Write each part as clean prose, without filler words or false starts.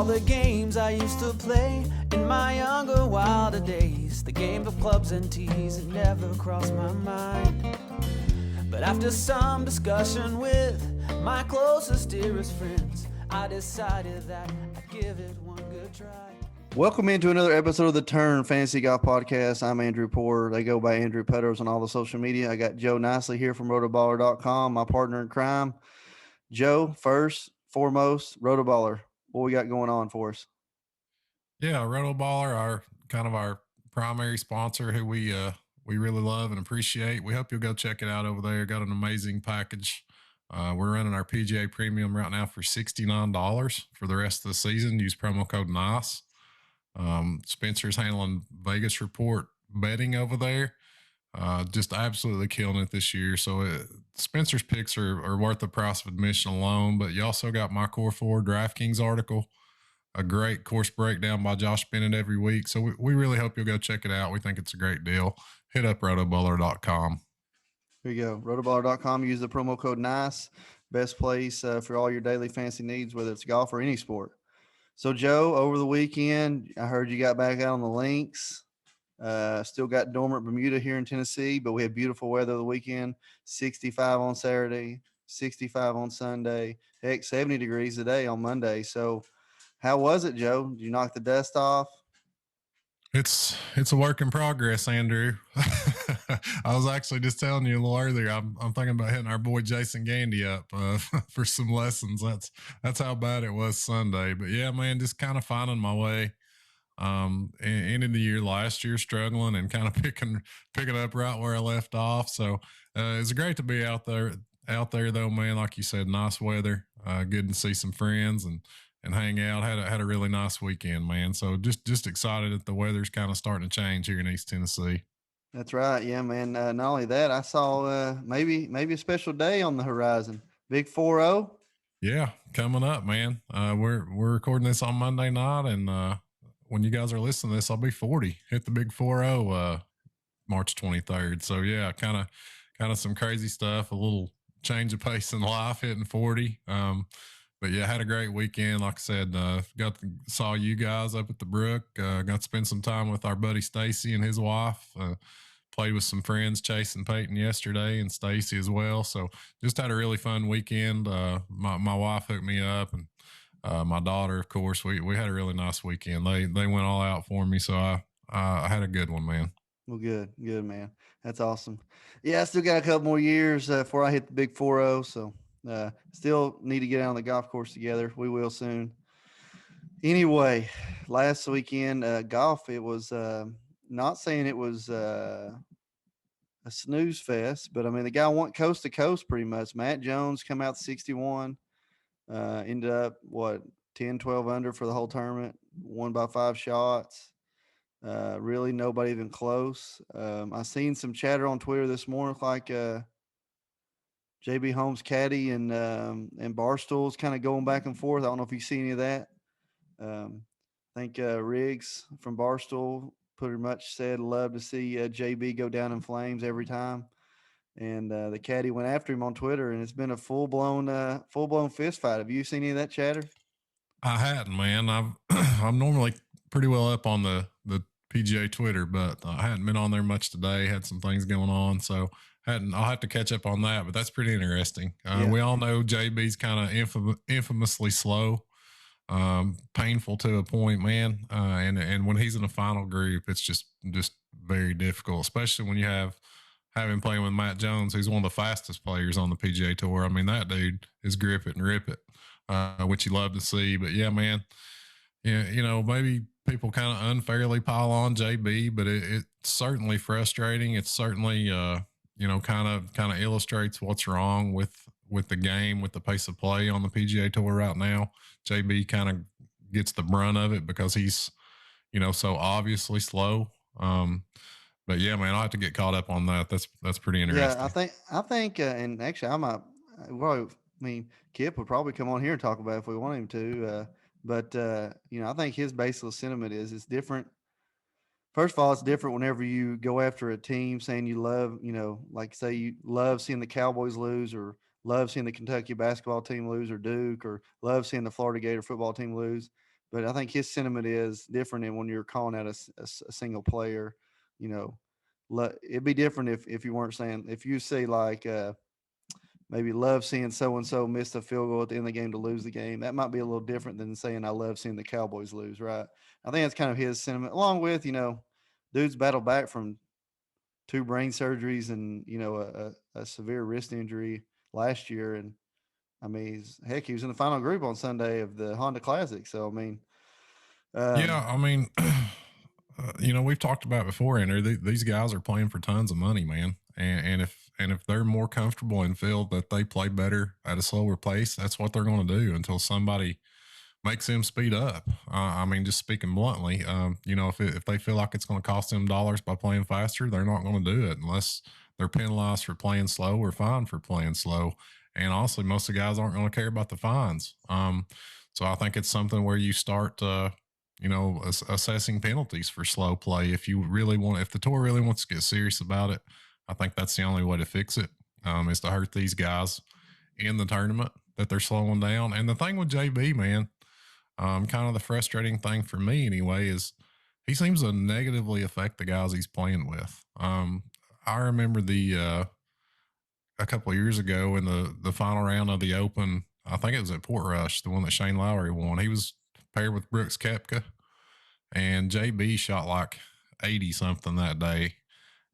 all the games I used to play in my younger, wilder days. The game of clubs and tees, it never crossed my mind. But after some discussion with my closest, dearest friends, I decided that I'd give it one good try. Welcome into another episode of the Turn Fantasy Golf Podcast. I'm Andrew Poor. They go by Andrew Petters on all the social media. I got Joe Nicely here from Rotoballer.com, my partner in crime. Joe, first, foremost, Rotoballer. What we got going on for us? Yeah, Rotoballer, our primary sponsor, who we really love and appreciate. We hope you'll go check it out over there. Got an amazing package. We're running our PGA Premium right now for $69 for the rest of the season. Use promo code NICE. Spencer's handling Vegas Report betting over there. Just absolutely killing it this year. So Spencer's picks are worth the price of admission alone, but you also got my Core 4 Draftkings article, a great course breakdown by Josh Bennett every week. So we really hope you'll go check it out. We think it's a great deal. Hit up rotoballer.com. Here you go. Rotoballer.com. Use the promo code NICE. Best place for all your daily fantasy needs, whether it's golf or any sport. So, Joe, over the weekend, I heard you got back out on the links. Still got dormant Bermuda here in Tennessee, but we had beautiful weather the weekend. 65 on Saturday, 65 on Sunday, heck, 70 degrees today on Monday. So how was it, Joe? Did you knock the dust off? It's a work in progress, Andrew. I was actually just telling you a little earlier. I'm thinking about hitting our boy Jason Gandy up for some lessons. That's how bad it was Sunday. But yeah, man, just kind of finding my way. Ended the year last year struggling and kind of picking up right where I left off. So it's great to be out there though, man. Like you said, nice weather. Good to see some friends and hang out. Had a really nice weekend, man. So just excited that the weather's kind of starting to change here in East Tennessee. That's right. Yeah, man. Not only that, I saw maybe a special day on the horizon. Big 4-0. Yeah, coming up, man. We're recording this on Monday night, and when you guys are listening to this, I'll be 40. Hit the big 4-0 March 23rd. So yeah, kind of some crazy stuff. A little change of pace in life, hitting 40. But yeah, had a great weekend. Like I said, saw you guys up at the Brook. Got to spend some time with our buddy Stacy and his wife. Played with some friends, Chase and Peyton yesterday, and Stacy as well. So just had a really fun weekend. My wife hooked me up, and my daughter, of course. We had a really nice weekend. They went all out for me, so I had a good one, man. Well, good, man. That's awesome. Yeah, I still got a couple more years before I hit the big 4-0. So still need to get out on the golf course together. We will soon. Anyway, last weekend golf, it was not saying it was a snooze fest, but I mean the guy went coast to coast pretty much. Matt Jones come out 61, ended up 10, 12 under for the whole tournament. Won by 5 shots. Really nobody even close. I seen some chatter on Twitter this morning, like JB Holmes caddy and Barstool's kind of going back and forth. I don't know if you see any of that. I think Riggs from Barstool pretty much said love to see JB go down in flames every time. And the caddy went after him on Twitter, and it's been a full blown fist fight. Have you seen any of that chatter? I hadn't, man. I'm normally pretty well up on the PGA Twitter, but I hadn't been on there much today. Had some things going on, so I'll have to catch up on that. But that's pretty interesting. Yeah. We all know JB's kind of infamously slow, painful to a point, man. And when he's in a final group, it's just very difficult, especially when you have him playing with Matt Jones, who's one of the fastest players on the PGA Tour. I mean, that dude is grip it and rip it, which you love to see. But yeah, man, yeah, maybe people kind of unfairly pile on JB, but it's certainly frustrating. It's certainly, kind of illustrates what's wrong with the game, with the pace of play on the PGA Tour right now. JB kind of gets the brunt of it because he's, so obviously slow. But yeah, man, I have to get caught up on that. That's pretty interesting. Yeah, I think, and actually, Kip would probably come on here and talk about it if we want him to. But I think his basic sentiment is it's different. First of all, it's different whenever you go after a team saying you love, like say you love seeing the Cowboys lose, or love seeing the Kentucky basketball team lose, or Duke, or love seeing the Florida Gator football team lose. But I think his sentiment is different than when you're calling out a single player. You know, it'd be different if you weren't saying, if you say like maybe love seeing so and so miss a field goal at the end of the game to lose the game. That might be a little different than saying I love seeing the Cowboys lose, right? I think that's kind of his sentiment, along with, you know, dude's battled back from 2 brain surgeries and, you know, a severe wrist injury last year. And I mean, heck, he was in the final group on Sunday of the Honda Classic. So, I mean, Yeah, I mean, you know, we've talked about before, Andrew. These guys are playing for tons of money, man. And if they're more comfortable and feel that they play better at a slower pace, that's what they're going to do until somebody makes them speed up. I mean, just speaking bluntly, you know, if they feel like it's going to cost them dollars by playing faster, they're not going to do it unless they're penalized for playing slow or fined for playing slow. And honestly, most of the guys aren't going to care about the fines. So I think it's something where you start, you know, assessing penalties for slow play. If you really want, if the tour really wants to get serious about it, I think that's the only way to fix it, is to hurt these guys in the tournament that they're slowing down. And the thing with JB, man, kind of the frustrating thing for me anyway is he seems to negatively affect the guys he's playing with. I remember a couple of years ago in the final round of the Open, I think it was at Port Rush, the one that Shane Lowry won. He was paired with Brooks Koepka, and JB shot like 80 something that day,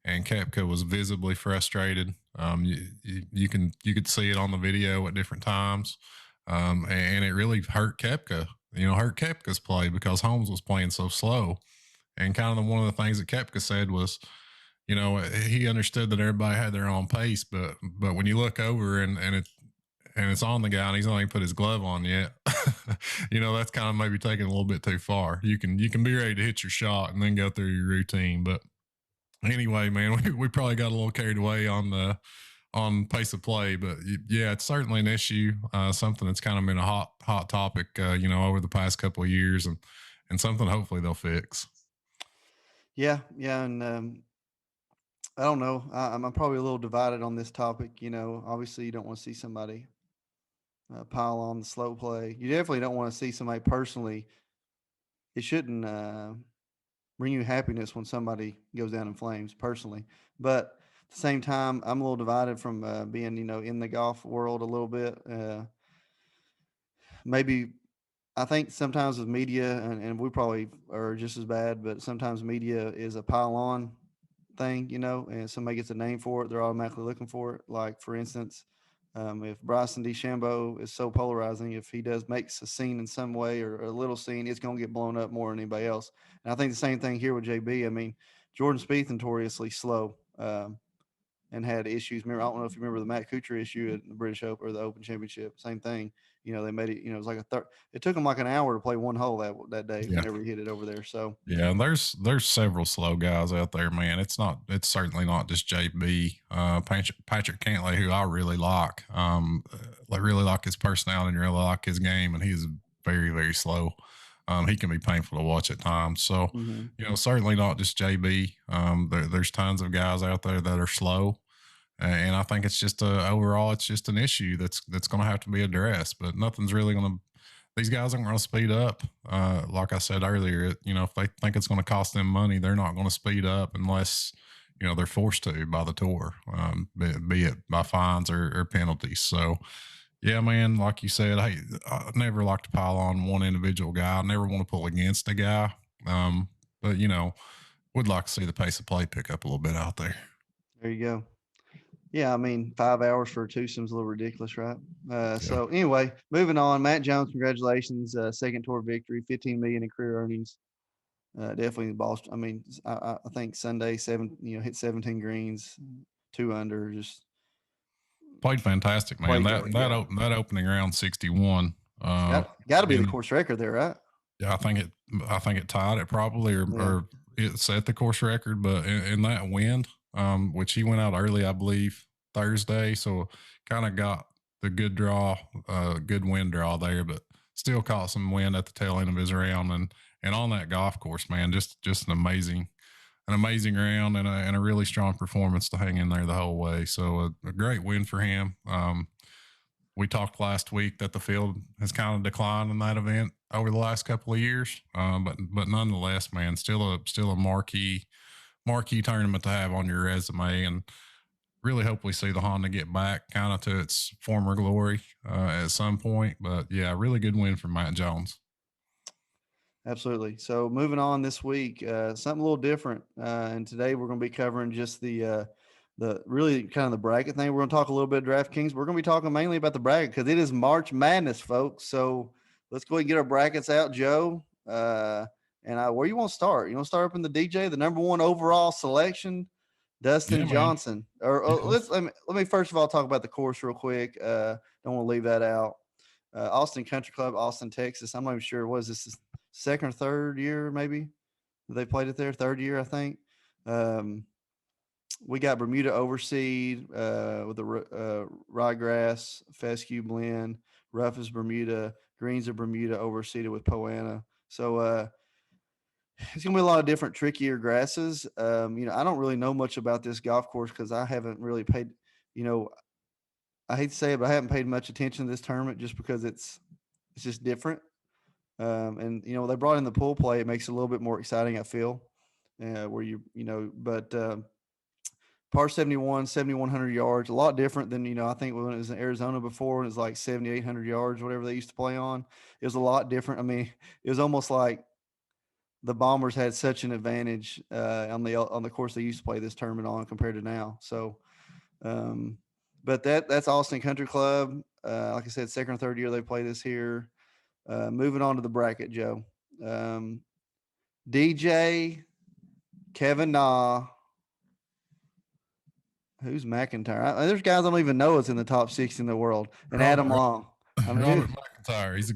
and Koepka was visibly frustrated. You could see it on the video at different times, and it really hurt Koepka. You know, hurt Koepka's play because Holmes was playing so slow. And kind of one of the things that Koepka said was, you know, he understood that everybody had their own pace, but when you look over and it's on the guy and he's not even put his glove on yet, you know, that's kind of maybe taking a little bit too far. You can be ready to hit your shot and then go through your routine. But anyway, man, we probably got a little carried away on pace of play, but yeah, it's certainly an issue, something that's kind of been a hot topic, you know, over the past couple of years, and something hopefully they'll fix. Yeah. And I don't know. I'm probably a little divided on this topic. You know, obviously you don't want to see somebody pile on the slow play. You definitely don't want to see somebody personally. It shouldn't bring you happiness when somebody goes down in flames personally. But at the same time, I'm a little divided from being, you know, in the golf world a little bit. Maybe I think sometimes with media, and we probably are just as bad, but sometimes media is a pile on thing, you know, and somebody gets a name for it, they're automatically looking for it. Like, for instance, if Bryson DeChambeau is so polarizing, if he makes a scene in some way or a little scene, it's going to get blown up more than anybody else. And I think the same thing here with JB. I mean, Jordan Spieth notoriously slow and had issues. Remember, I don't know if you remember the Matt Kuchar issue at the British Open or the Open Championship. Same thing. You know, they made it. You know, it was like it took them like an hour to play one hole that day. Yeah. Whenever he hit it over there. So yeah, there's several slow guys out there, man. It's certainly not just JB. Patrick Cantlay, who I really like. I really like his personality and really like his game, and he's very, very slow. He can be painful to watch at times. So, you know, certainly not just JB. There's tons of guys out there that are slow. And I think it's just overall, it's just an issue that's going to have to be addressed. But nothing's really going to. These guys aren't going to speed up. Like I said earlier, you know, if they think it's going to cost them money, they're not going to speed up unless, you know, they're forced to by the tour, be it by fines or penalties. So, yeah, man, like you said, hey, I never like to pile on one individual guy. I never want to pull against a guy. But, you know, would like to see the pace of play pick up a little bit out there. There you go. Yeah, I mean, 5 hours for a twosome's a little ridiculous, right? So anyway, moving on. Matt Jones, congratulations, second tour victory, $15 million in career earnings. Definitely the ball. I mean, I think Sunday hit 17 greens, 2 under, just played fantastic, man. That opening round 61. Got to be the course record there, right? Yeah, I think it tied it probably, or it set the course record. But in that wind, which he went out early, I believe, Thursday, so kind of got the good draw, good wind draw there, but still caught some wind at the tail end of his round, and on that golf course, man, just an amazing round and a really strong performance to hang in there the whole way. So a great win for him. We talked last week that the field has kind of declined in that event. over the last couple of years. But nonetheless, man, still a marquee tournament to have on your resume, and really hope we see the Honda get back kind of to its former glory at some point. But yeah, really good win from Matt Jones. Absolutely. So moving on this week, something a little different. And today we're going to be covering just the really kind of the bracket thing. We're going to talk a little bit of DraftKings. We're going to be talking mainly about the bracket because it is March Madness, folks. So let's go ahead and get our brackets out, Joe. Where you want to start? You want to start up in the DJ, the number one overall selection, Dustin Johnson. Let me first of all talk about the course real quick. Don't want to leave that out. Austin Country Club, Austin, Texas. I'm not even sure. Was this second or third year, maybe they played it there? Third year, I think. We got Bermuda Overseed with the ryegrass fescue blend, rough as Bermuda, greens of Bermuda overseeded with Poana. So it's gonna be a lot of different trickier grasses. I don't really know much about this golf course because I haven't really paid. I hate to say it, but I haven't paid much attention to this tournament just because it's just different. They brought in the pool play. It makes it a little bit more exciting, I feel, par 71, 7,100 yards, a lot different than, I think when it was in Arizona before, it was like 7,800 yards, whatever they used to play on. It was a lot different. I mean, it was almost like the Bombers had such an advantage on the course they used to play this tournament on compared to now. So, but that's Austin Country Club. Like I said, second or third year they play this here. Moving on to the bracket, Joe. DJ, Kevin Na. Who's McIntyre? There's guys I don't even know is in the top 6 in the world. And Adam Long. Robert McIntyre. He's a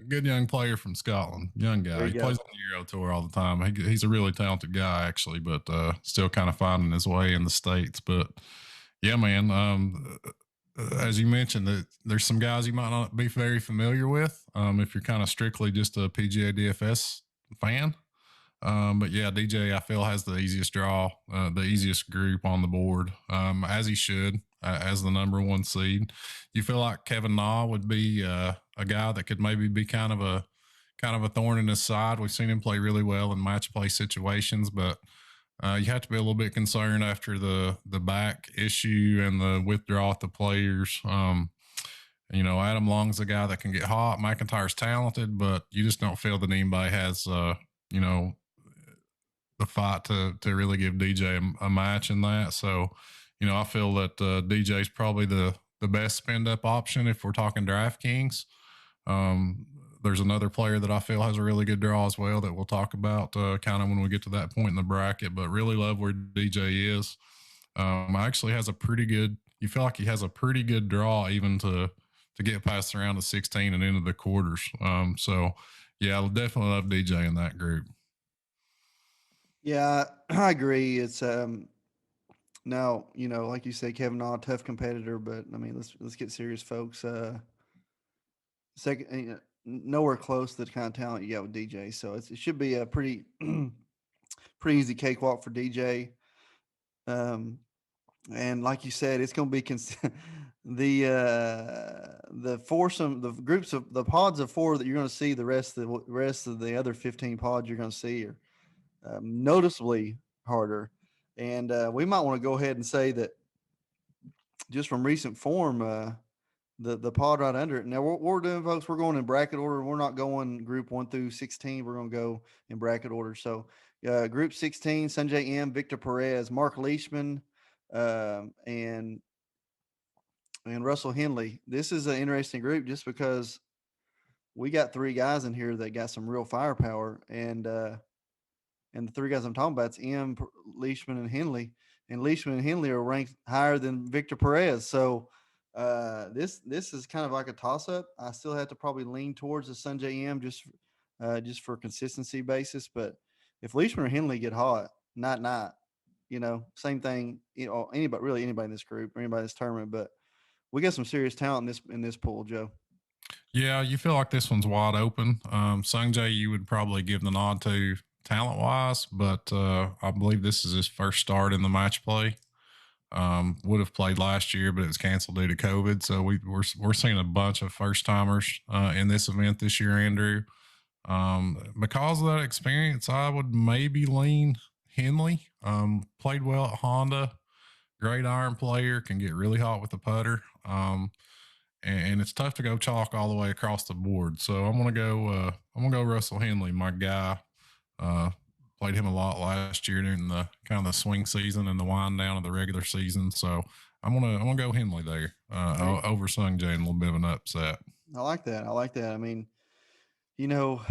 good young player from Scotland. Young guy. He plays on the Euro Tour all the time. He's a really talented guy, actually, but still kind of finding his way in the States. But yeah, man. As you mentioned, there's some guys you might not be very familiar with if you're kind of strictly just a PGA DFS fan. But yeah, DJ, I feel, has the easiest draw, the easiest group on the board, as he should, as the number one seed. You feel like Kevin Na would be a guy that could maybe be kind of a thorn in his side. We've seen him play really well in match play situations, but you have to be a little bit concerned after the back issue and the withdrawal at the players. Adam Long's a guy that can get hot. McIntyre's talented, but you just don't feel that anybody has, the fight to really give DJ a match in that. So, I feel that DJ's probably the best spend up option if we're talking DraftKings. There's another player that I feel has a really good draw as well that we'll talk about kind of when we get to that point in the bracket, but really love where DJ is. Actually has you feel like he has a pretty good draw even to get past the round of 16 and into the quarters. So yeah, I'll definitely love DJ in that group. Yeah, I agree. It's now, like you say, Kevin Na, tough competitor, but I mean, let's get serious, folks. Second, nowhere close to the kind of talent you got with DJ. So it should be a pretty pretty easy cakewalk for DJ. And like you said, it's going to be the foursome, the groups of the pods of 4 that you're going to see. The rest of the other 15 pods you're going to see are noticeably harder. And we might want to go ahead and say that just from recent form, the pod right under it. Now, what we're doing, folks, we're going in bracket order. We're not going group 1 through 16. We're going to go in bracket order. So group 16, Sanjay M, Victor Perez, Mark Leishman, and Russell Henley. This is an interesting group just because we got 3 guys in here that got some real firepower. And the 3 guys I'm talking about, it's M, Leishman, and Henley. And Leishman and Henley are ranked higher than Victor Perez. So this is kind of like a toss-up. I still have to probably lean towards the Sanjay M just for consistency basis. But if Leishman or Henley get hot, not, same thing. Anybody in this group or anybody in this tournament. But we got some serious talent in this pool, Joe. Yeah, you feel like this one's wide open. Sanjay, you would probably give the nod to talent-wise, but I believe this is his first start in the match play. Would have played last year, but it was canceled due to COVID. So we're seeing a bunch of first timers in this event this year, Andrew. Because of that experience, I would maybe lean Henley. Played well at Honda, great iron player, can get really hot with the putter. And it's tough to go chalk all the way across the board. So I'm gonna go. I'm gonna go Russell Henley, my guy. Uh, Played him a lot last year during the kind of the swing season and the wind down of the regular season. So I'm gonna go Henley there over Sung Jae, a little bit of an upset. I like that. I like that. I mean, you know,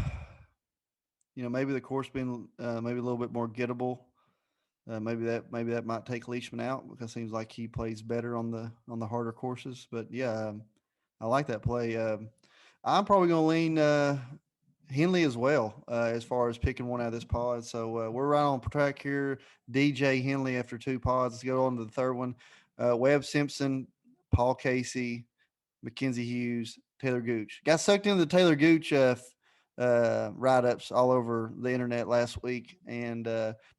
maybe the course being maybe a little bit more gettable. Maybe that might take Leishman out because it seems like he plays better on the harder courses. But yeah, I like that play. I'm probably going to lean Henley as well as far as picking one out of this pod. So we're right on track here. DJ Henley after 2 pods. Let's go on to the third one. Webb Simpson, Paul Casey, Mackenzie Hughes, Taylor Gooch. Got sucked into the Taylor Gooch write-ups all over the internet last week and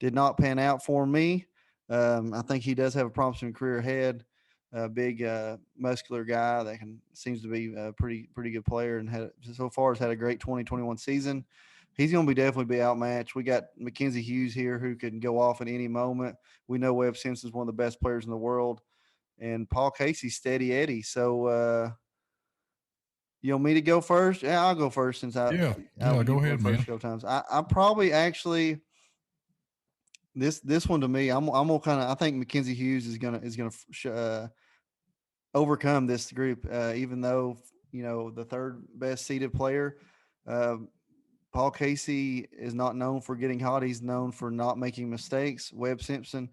did not pan out for me. I think he does have a promising career ahead. A big muscular guy that seems to be a pretty good player and so far has had a great 2021 season. He's going to definitely be outmatched. We got Mackenzie Hughes here who can go off at any moment. We know Webb Simpson's one of the best players in the world, and Paul Casey's steady Eddie. So you want me to go first? Yeah, I'll go first since go ahead, man. First times. I probably actually this one to me. I'm gonna kind of. I think Mackenzie Hughes is gonna overcome this group, even though the third best seeded player. Paul Casey is not known for getting hot. He's known for not making mistakes. Webb Simpson,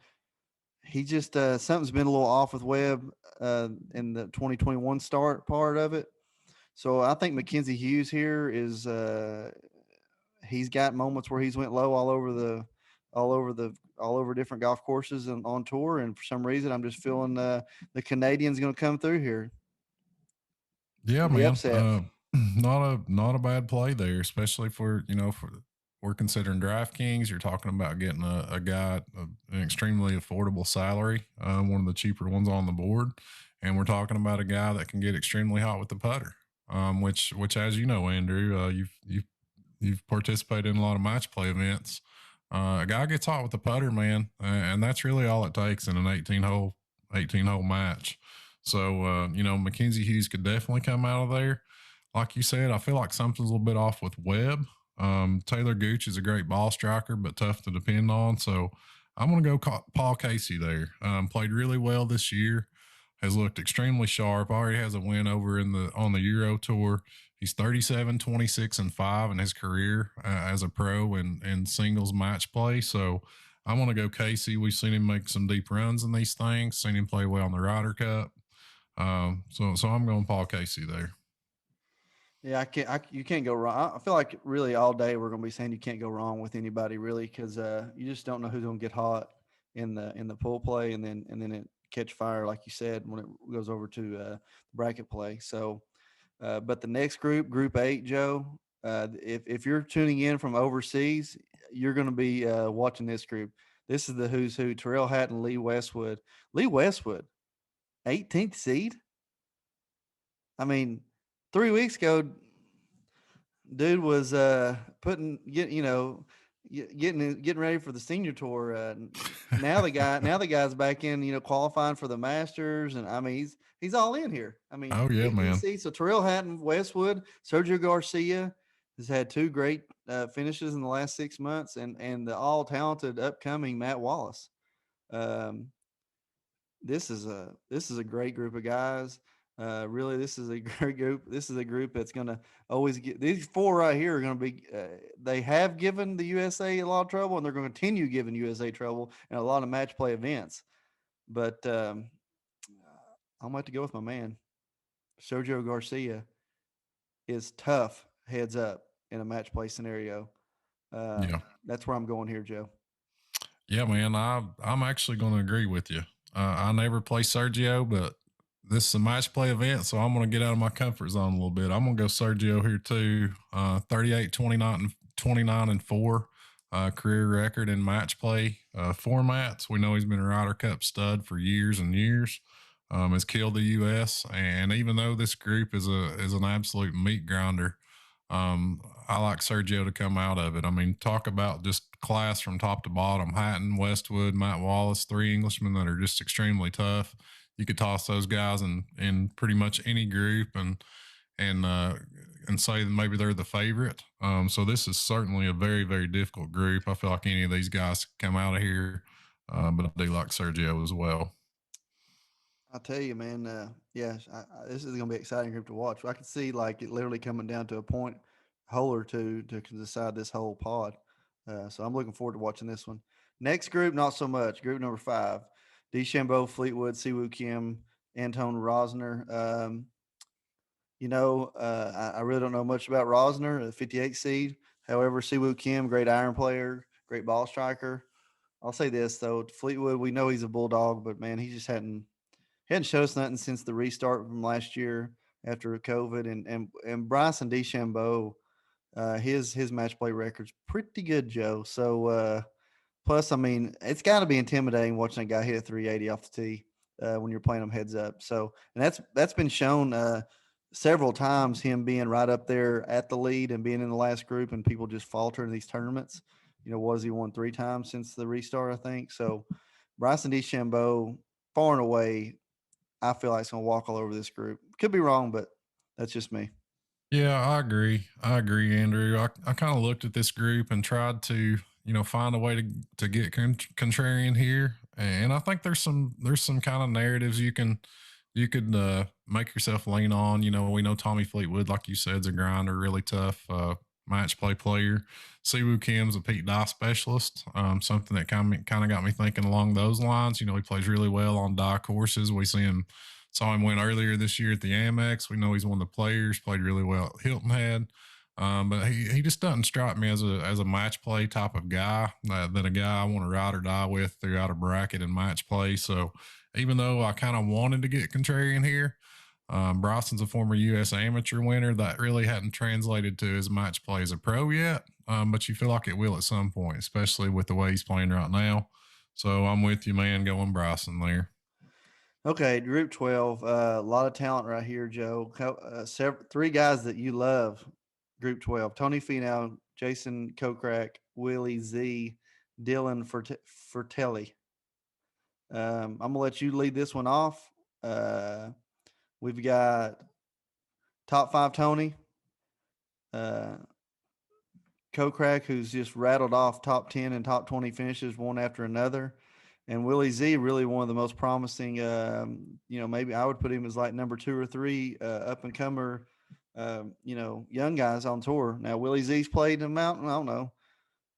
he just something's been a little off with Webb in the 2021 start part of it. So I think Mackenzie Hughes here is he's got moments where he's went low all over different golf courses and on tour, and for some reason I'm just feeling the Canadian's going to come through here. Yeah, man. Not a bad play there, especially for we're considering DraftKings. You're talking about getting a guy an extremely affordable salary, one of the cheaper ones on the board, and we're talking about a guy that can get extremely hot with the putter. Which as you know, Andrew, you've participated in a lot of match play events. A guy gets hot with the putter, man, and that's really all it takes in an 18 hole match. So Mackenzie Hughes could definitely come out of there. Like you said, I feel like something's a little bit off with Webb. Taylor Gooch is a great ball striker, but tough to depend on. So I'm going to go Paul Casey there. Played really well this year. Has looked extremely sharp. Already has a win over on the Euro Tour. He's 37, 26, and 5 in his career as a pro in singles match play. So I want to go Casey. We've seen him make some deep runs in these things. Seen him play well in the Ryder Cup. So I'm going Paul Casey there. Yeah, you can't go wrong. I feel like really all day we're going to be saying you can't go wrong with anybody really because you just don't know who's going to get hot in the pool play and then it catch fire, like you said, when it goes over to bracket play. So, but the next group 8, Joe, if you're tuning in from overseas, you're going to be watching this group. This is the who's who: Terrell Hatton, Lee Westwood. Lee Westwood, 18th seed. I mean, 3 weeks ago, dude was getting ready for the senior tour. Now the guy's back in, qualifying for the Masters, and I mean he's all in here. I mean, oh yeah, man. So Terrell Hatton, Westwood, Sergio Garcia has had 2 great finishes in the last 6 months, and the all talented upcoming Matt Wallace. This is a great group of guys. Really, this is a great group. This is a group that's going to always get these 4 right here are going to be. They have given the USA a lot of trouble, and they're going to continue giving USA trouble in a lot of match play events. But I'm going to have to go with my man. Sergio Garcia is tough heads up in a match play scenario. That's where I'm going here, Joe. Yeah, man. I'm actually going to agree with you. I never play Sergio, but this is a match play event, so I'm going to get out of my comfort zone a little bit. I'm going to go Sergio here too. 38, 29, and 4. career record in match play formats. We know he's been a Ryder Cup stud for years and years. Has killed the U.S. And even though this group is an absolute meat grinder, I like Sergio to come out of it. I mean, talk about just class from top to bottom. Hatton, Westwood, Matt Wallace, three Englishmen that are just extremely tough. You could toss those guys in pretty much any group and say that maybe they're the favorite. So this is certainly a very, very difficult group. I feel like any of these guys come out of here, but I do like Sergio as well. I'll tell you, man. This is going to be an exciting group to watch. I can see like it literally coming down to a point, hole or two to decide this whole pod. So I'm looking forward to watching this one. Next group, not so much. Group number 5: DeChambeau, Fleetwood, Siwoo Kim, Anton Rosner. I really don't know much about Rosner, a 58 seed. However, Siwoo Kim, great iron player, great ball striker. I'll say this though, Fleetwood, we know he's a bulldog, but man, he just hadn't showed us nothing since the restart from last year after COVID. And Bryson DeChambeau, his match play record's pretty good, Joe. So plus, I mean, it's got to be intimidating watching a guy hit a 380 off the tee when you're playing them heads up. So, and that's been shown several times, him being right up there at the lead and being in the last group, and people just falter in these tournaments. Was he won 3 times since the restart, I think. So Bryson DeChambeau, far and away, I feel like it's going to walk all over this group. Could be wrong, but that's just me. Yeah, I agree. I agree, Andrew. I kind of looked at this group and tried to, find a way to get contrarian here. And I think there's some kind of narratives you could make yourself lean on. We know Tommy Fleetwood, like you said, is a grinder, really tough match play player. Siwoo Kim's a Pete Dye specialist. Something that kind of got me thinking along those lines. He plays really well on Dye courses. Saw him win earlier this year at the Amex. We know he's one of the players, played really well at Hilton Head. But he just doesn't strike me as a match play type of guy that a guy I want to ride or die with throughout a bracket and match play. So even though I kind of wanted to get contrarian here, Bryson's a former U.S. amateur winner. That really hadn't translated to his match play as a pro yet, but you feel like it will at some point, especially with the way he's playing right now. So I'm with you, man, going Bryson there. Okay, Group 12. A lot of talent right here, Joe. 3 guys that you love. Group 12: Tony Finau, Jason Kokrak, Willie Z, Dylan Fertelli. I'm gonna let you lead this one off. We've got top 5 Tony, Kokrak, who's just rattled off top 10 and top 20 finishes one after another. And Willie Z, really one of the most promising, maybe I would put him as like number 2 or 3 up and comer, young guys on tour. Now, Willie Z's played in the mountain, I don't know,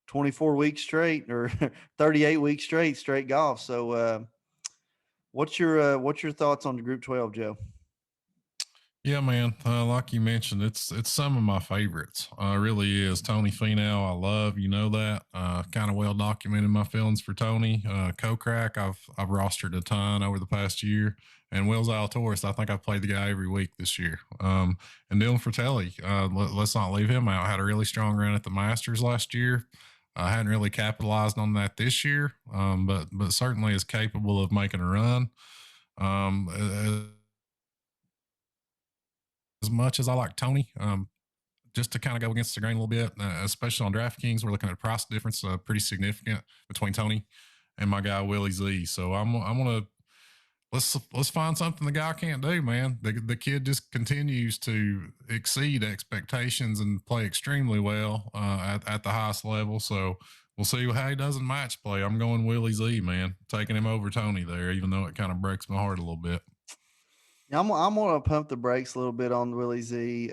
24 weeks straight or 38 weeks straight golf. So what's your thoughts on the Group 12, Joe? Yeah, man. Like you mentioned, it's some of my favorites. Really is. Tony Finau, I love. That. Kind of well documented my feelings for Tony. Kokrak, I've rostered a ton over the past year. And Will Zalatoris, I think I've played the guy every week this year. And Dylan Fertelli, let's not leave him out. Had a really strong run at the Masters last year. I hadn't really capitalized on that this year, but certainly is capable of making a run. As much as I like Tony, just to kind of go against the grain a little bit, especially on DraftKings, we're looking at a price difference pretty significant between Tony and my guy Willie Z. So I'm gonna let's find something the guy can't do, man. The kid just continues to exceed expectations and play extremely well at the highest level. So we'll see how he does in match play. I'm going Willie Z, man, taking him over Tony there, even though it kind of breaks my heart a little bit. I'm going to pump the brakes a little bit on Willie Z.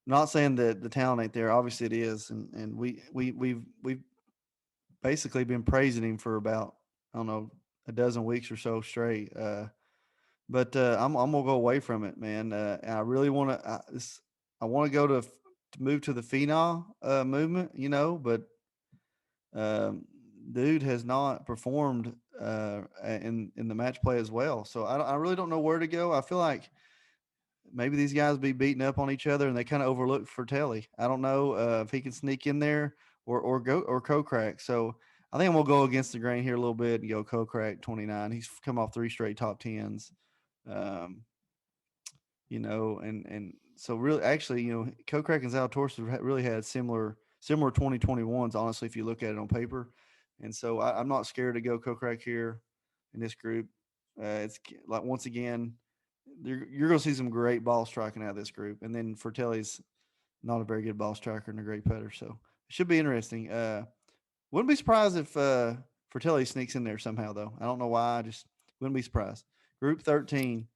Not saying that the talent ain't there. Obviously it is. And we've basically been praising him for about, I don't know, a dozen weeks or so straight. But I'm going to go away from it, man. And I really want to, I want to go to move to the Finau movement, but dude has not performed in the match play as well. So I really don't know where to go. I feel like maybe these guys be beating up on each other and they kind of overlook Fertelli. I don't know if he can sneak in there or Kokrak. So I think I'm gonna go against the grain here a little bit and go Kokrak 29. He's come off 3 straight top tens. Um, and so really, actually, Kokrak and Zalatoris have really had similar 2021s. Honestly, if you look at it on paper, and so I'm not scared to go Kokrak here in this group. It's like once again, you're going to see some great ball striking out of this group, and then Fratelli's not a very good ball striker and a great putter, so it should be interesting. Wouldn't be surprised if Fratelli sneaks in there somehow, though. I don't know why. I just wouldn't be surprised. Group 13.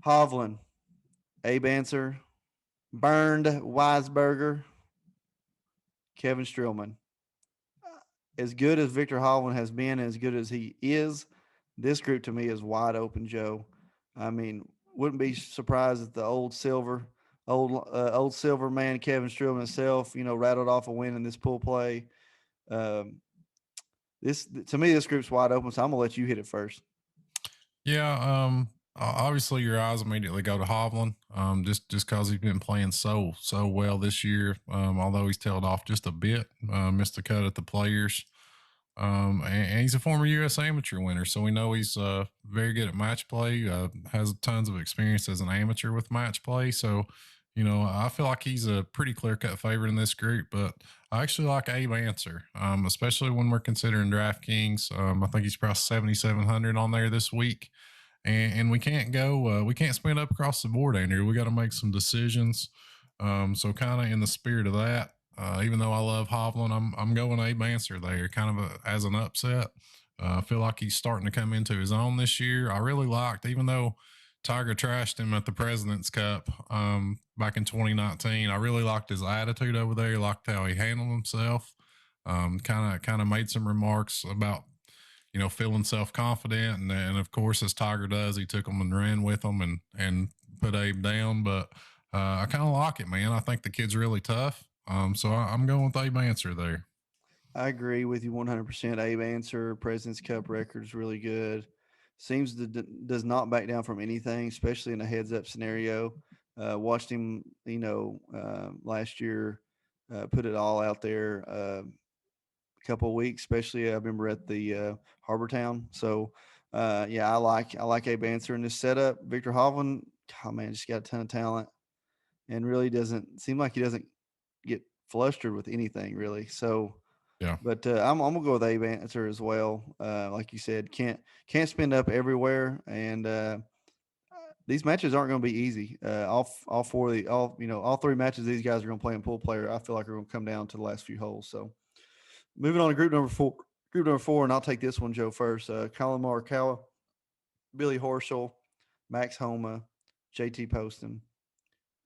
Hovland, Abe Answer, Burned Weisberger, Kevin Streelman. As good as Victor Hovland has been, as good as he is, this group to me is wide open, Joe. I mean, wouldn't be surprised if the old silver man Kevin Streelman himself, rattled off a win in this pool play. This to me, this group's wide open, so I'm gonna let you hit it first. Yeah, obviously your eyes immediately go to Hovland, just because he's been playing so well this year. Although he's tailed off just a bit, missed the cut at the Players, and he's a former U.S. amateur winner, so we know he's very good at match play. Has tons of experience as an amateur with match play, so. I feel like he's a pretty clear-cut favorite in this group, but I actually like Abe Answer, especially when we're considering DraftKings. I think he's probably 7,700 on there this week. And we can't we can't spin up across the board, Andrew. We got to make some decisions. So kind of in the spirit of that, even though I love Hovland, I'm going Abe Answer there, kind of as an upset. I feel like he's starting to come into his own this year. I really liked, even though Tiger trashed him at the President's Cup back in 2019. I really liked his attitude over there. Liked how he handled himself. Kind of made some remarks about feeling self-confident, and of course, as Tiger does, he took him and ran with him and put Abe down. But I kind of like it, man. I think the kid's really tough. So I'm going with Abe Answer there. I agree with you 100%. Abe Answer, President's Cup record is really good. Seems to does not back down from anything, especially in a heads-up scenario. Watched him, last year, put it all out there. A couple of weeks, especially I remember at the Harbor Town. So, I like Abe Answer in this setup. Victor Hovland, oh man, just got a ton of talent, and really doesn't seem like he doesn't get flustered with anything really. So. Yeah. But I'm gonna go with Abe Answer as well. Like you said, can't spend up everywhere, and these matches aren't going to be easy. All three matches these guys are going to play in pool player. I feel like are going to come down to the last few holes. So moving on to group number four, and I'll take this one, Joe, first. Colin Morikawa, Billy Horschel, Max Homa, JT Poston.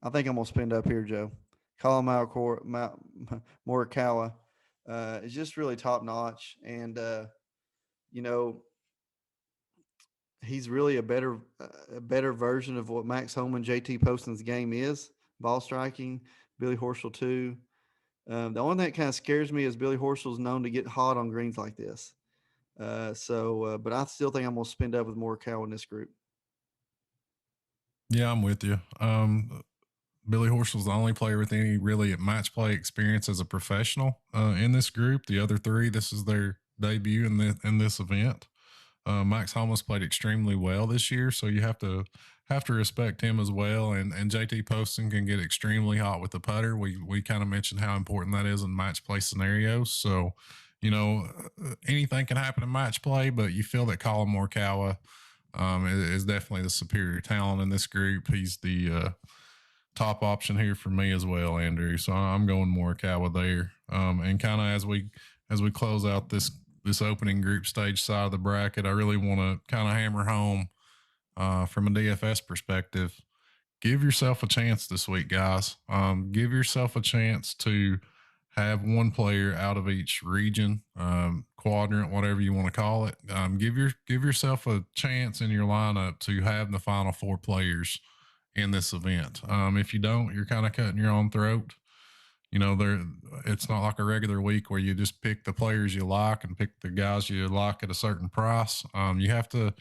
I think I'm gonna spend up here, Joe. Colin Morikawa. Is just really top notch, and he's really a better version of what Max Homa and JT Poston's game is. Ball striking, Billy Horschel too. The only thing that kind of scares me is Billy Horschel's known to get hot on greens like this. But I still think I'm gonna spend up with Morikawa in this group. Yeah, I'm with you. Billy Horschel's the only player with any really match play experience as a professional in this group. The other three, this is their debut in this event. Max Homa's played extremely well this year, so you have to respect him as well. And JT Poston can get extremely hot with the putter. We kind of mentioned how important that is in match play scenarios. So, anything can happen in match play, but you feel that Colin Morikawa is definitely the superior talent in this group. He's the top option here for me as well, Andrew. So I'm going Morikawa there. And kind of as we close out this opening group stage side of the bracket, I really want to kind of hammer home from a DFS perspective. Give yourself a chance this week, guys. Give yourself a chance to have one player out of each region, quadrant, whatever you want to call it. Give yourself a chance in your lineup to have the final four players in this event. If you don't, you're kind of cutting your own throat. It's not like a regular week where you just pick the players you like and pick the guys you like at a certain price. You have to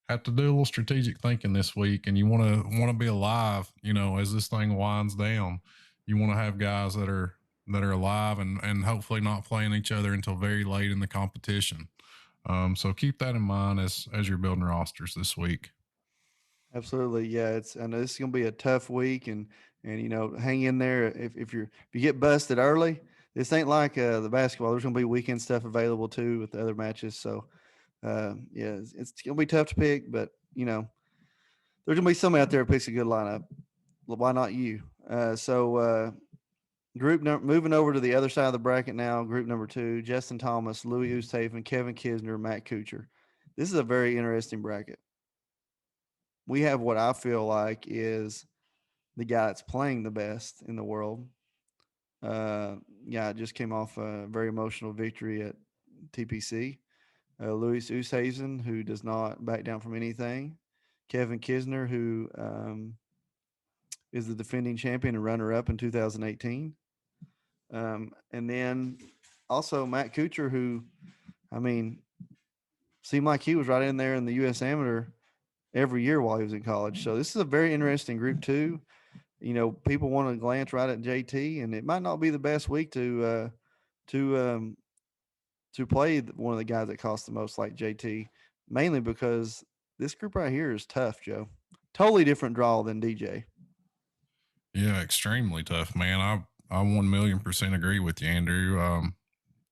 do a little strategic thinking this week, and you want to be alive. As this thing winds down, you want to have guys that are that are alive and hopefully not playing each other until very late in the competition. So keep that in mind as you're building rosters this week. Absolutely, yeah. I know this is gonna be a tough week, and hang in there. If you get busted early, this ain't like the basketball. There's gonna be weekend stuff available too with the other matches. So yeah, it's gonna be tough to pick, but there's gonna be somebody out there who picks a good lineup. Well, why not you? Moving over to the other side of the bracket now. Group number 2: Justin Thomas, Louis Oosthuizen, Kevin Kisner, Matt Kuchar. This is a very interesting bracket. We have what I feel like is the guy that's playing the best in the world. Yeah, just came off a very emotional victory at TPC. Louis Oosthuizen, who does not back down from anything. Kevin Kisner, who is the defending champion and runner-up in 2018. And then also Matt Kuchar, who, I mean, seemed like he was right in there in the U.S. Amateur every year while he was in college. So this is a very interesting group too. People want to glance right at JT, and it might not be the best week to play one of the guys that costs the most, like JT, mainly because this group right here is tough, Joe. Totally different draw than DJ. Yeah, extremely tough, man. I 1,000,000% agree with you, Andrew.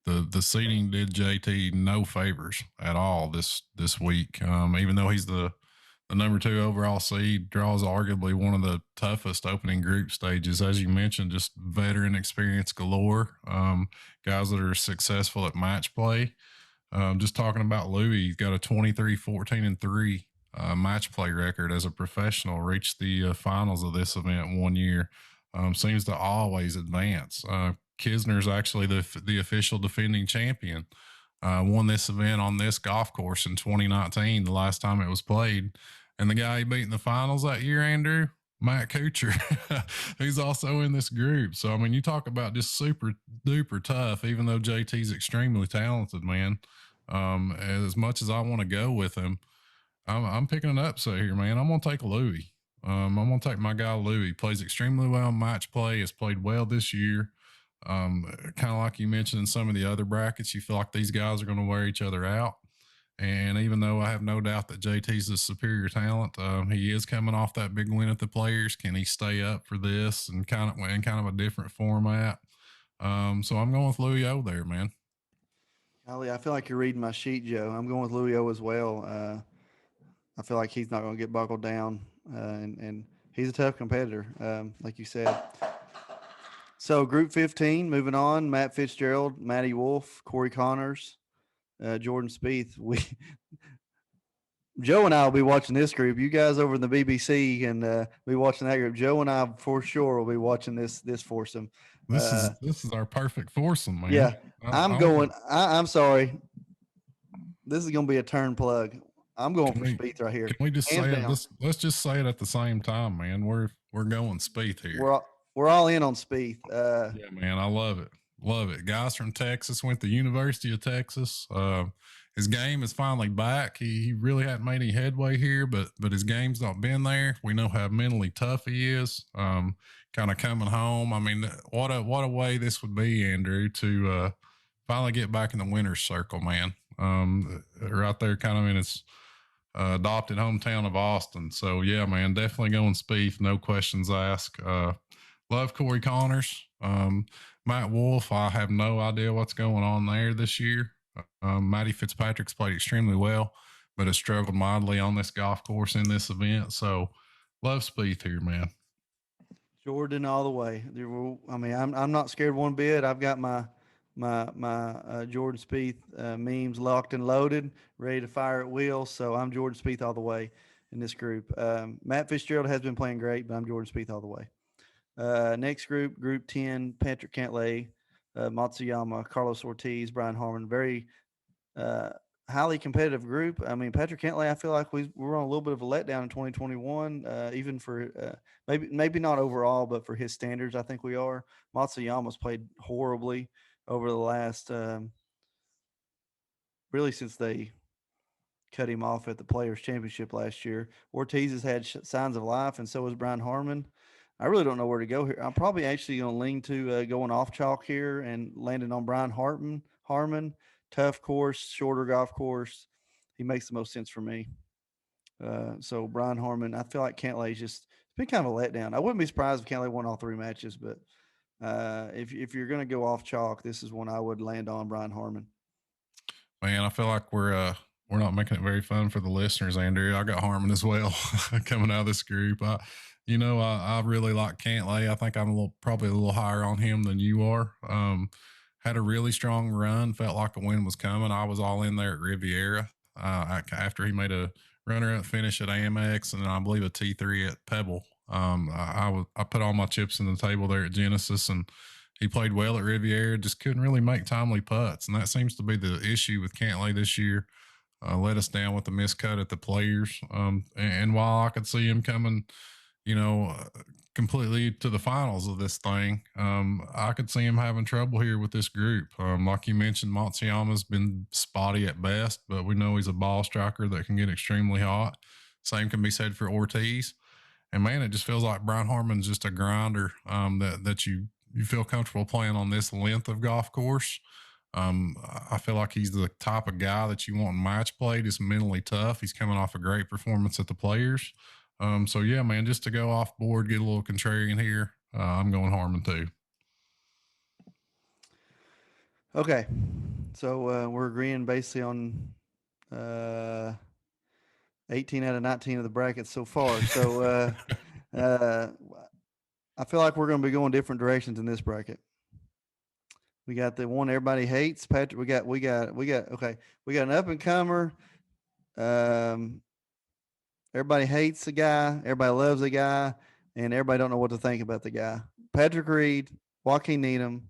The seeding did JT no favors at all this week. Even though he's the number 2 overall seed, draws arguably one of the toughest opening group stages, as you mentioned. Just veteran experience galore. Guys that are successful at match play. Just talking about Louis, he's got a 23-14-3 match play record as a professional. Reached the finals of this event one year. Seems to always advance. Kisner's actually the official defending champion. Won this event on this golf course in 2019, the last time it was played. And the guy he beat in the finals that year, Andrew, Matt Kuchar, he's also in this group. So, I mean, you talk about just super duper tough, even though JT's extremely talented, man. As much as I want to go with him, I'm picking an upset here, man. I'm going to take Louis. I'm going to take my guy Louis. Plays extremely well in match play. Has played well this year. Kind of like you mentioned in some of the other brackets, you feel like these guys are going to wear each other out. And even though I have no doubt that JT's a superior talent, he is coming off that big win at the Players. Can he stay up for this and kind of a different format? So I'm going with Louis O there, man. Golly, I feel like you're reading my sheet, Joe. I'm going with Louis O as well. I feel like he's not going to get buckled down, and he's a tough competitor, like you said. So Group 15, moving on: Matt Fitzgerald, Matty Wolff, Corey Connors, Jordan Spieth. Joe and I will be watching this group. You guys over in the BBC and be watching that group. Joe and I for sure will be watching this foursome. This is our perfect foursome, man. Yeah, I'm sorry. This is going to be a turn plug. I'm going for Spieth right here. Can we just say it? Let's just say it at the same time, man. We're going Spieth here. We're all in on Spieth. Yeah, man, I love it. Love it. Guys from Texas, went to the University of Texas. His game is finally back. He really hadn't made any headway here, but his game's not been there. We know how mentally tough he is. Kind of coming home. I mean, what a way this would be, Andrew, to finally get back in the winner's circle, man. Right there, kind of in his adopted hometown of Austin. So yeah, man, definitely going Spieth. No questions asked. Love Corey Connors. Matt Wolff, I have no idea what's going on there this year. Matty Fitzpatrick's played extremely well, but has struggled mildly on this golf course in this event. So love Spieth here, man. Jordan all the way. I mean, I'm not scared one bit. I've got my Jordan Spieth memes locked and loaded, ready to fire at will. So I'm Jordan Spieth all the way in this group. Matt Fitzgerald has been playing great, but I'm Jordan Spieth all the way. Next group, Group 10: Patrick Cantlay, Matsuyama, Carlos Ortiz, Brian Harman. Very highly competitive group. I mean, Patrick Cantlay, I feel like we're on a little bit of a letdown in 2021, even for maybe not overall, but for his standards, I think we are. Matsuyama's played horribly over the last really since they cut him off at the Players Championship last year. Ortiz has had signs of life, and so has Brian Harman. I really don't know where to go here. I'm probably actually going to lean to going off chalk here and landing on Brian Harmon, tough course, shorter golf course. He makes the most sense for me. So Brian Harmon, I feel like Cantlay's just it's been kind of a letdown. I wouldn't be surprised if Cantlay won all 3 matches, but if you're going to go off chalk, this is one I would land on Brian Harmon. Man, I feel like we're not making it very fun for the listeners, Andrew. I got Harmon as well coming out of this group. I really like Cantlay. I think I'm probably a little higher on him than you are. Had a really strong run. Felt like a win was coming. I was all in there at Riviera after he made a runner-up finish at Amex and I believe a T3 at Pebble. I put all my chips in the table there at Genesis, and he played well at Riviera. Just couldn't really make timely putts, and that seems to be the issue with Cantlay this year. Let us down with the miscut at the Players. And while I could see him coming, completely to the finals of this thing, I could see him having trouble here with this group. Like you mentioned, Matsuyama's been spotty at best, but we know he's a ball striker that can get extremely hot. Same can be said for Ortiz. And man, it just feels like Brian Harmon's just a grinder that you feel comfortable playing on this length of golf course. I feel like he's the type of guy that you want in match play, just mentally tough. He's coming off a great performance at the Players. So yeah, man, just to go off board, get a little contrarian here. I'm going Harmon too. Okay, so we're agreeing basically on 18 out of 19 of the brackets so far. So I feel like we're going to be going different directions in this bracket. We got the one everybody hates, Patrick. We got okay. We got an up and comer. Everybody hates the guy. Everybody loves the guy, and everybody don't know what to think about the guy. Patrick Reed, Joaquin Needham,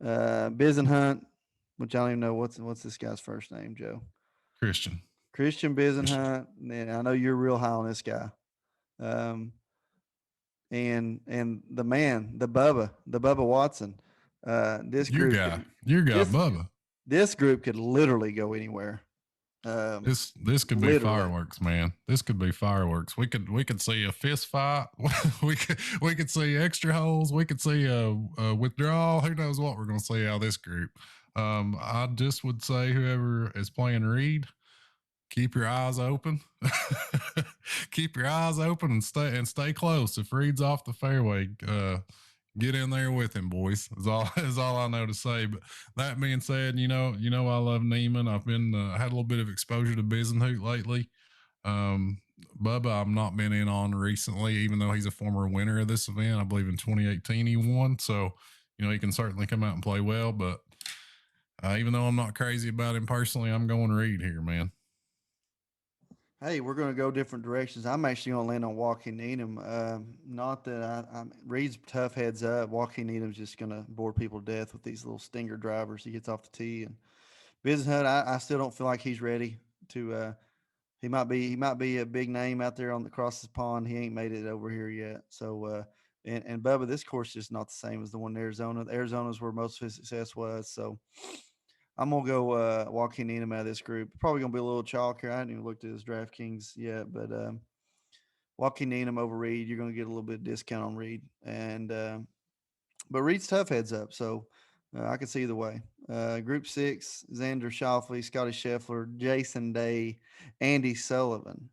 Bisenhunt, which I don't even know what's this guy's first name, Joe. Christian Bisenhunt. And I know you're real high on this guy. And the man, the Bubba Watson. This group, Bubba. This group could literally go anywhere. This could be fireworks, man. This could be fireworks. We could see a fist fight. we could see extra holes. We could see a withdrawal. Who knows what we're going to see out of this group? I just would say whoever is playing Reed, keep your eyes open. Keep your eyes open and stay close. If Reed's off the fairway, get in there with him, boys. Is all I know to say. But that being said, I love Neiman. I've been had a little bit of exposure to Bisenhoot lately. Bubba, I've not been in on recently, even though he's a former winner of this event. I believe in 2018 he won. So, he can certainly come out and play well. But even though I'm not crazy about him personally, I'm going Reed here, man. Hey, we're going to go different directions. I'm actually going to land on Joaquin Needham. Not that I'm Reed's tough heads up. Joaquin Needham's just going to bore people to death with these little stinger drivers. He gets off the tee, and Bisenhunt, I still don't feel like he's ready to. He might be a big name out there across the pond. He ain't made it over here yet. So and Bubba, this course is just not the same as the one in Arizona. Arizona's where most of his success was. So I'm going to go Joaquin Needham out of this group. Probably going to be a little chalk here. I haven't even looked at his Draftkings yet, but Joaquin Needham over Reed, you're going to get a little bit of discount on Reed. And but Reed's tough heads up, so I can see either way. Group 6, Xander Schauffele, Scotty Scheffler, Jason Day, Andy Sullivan.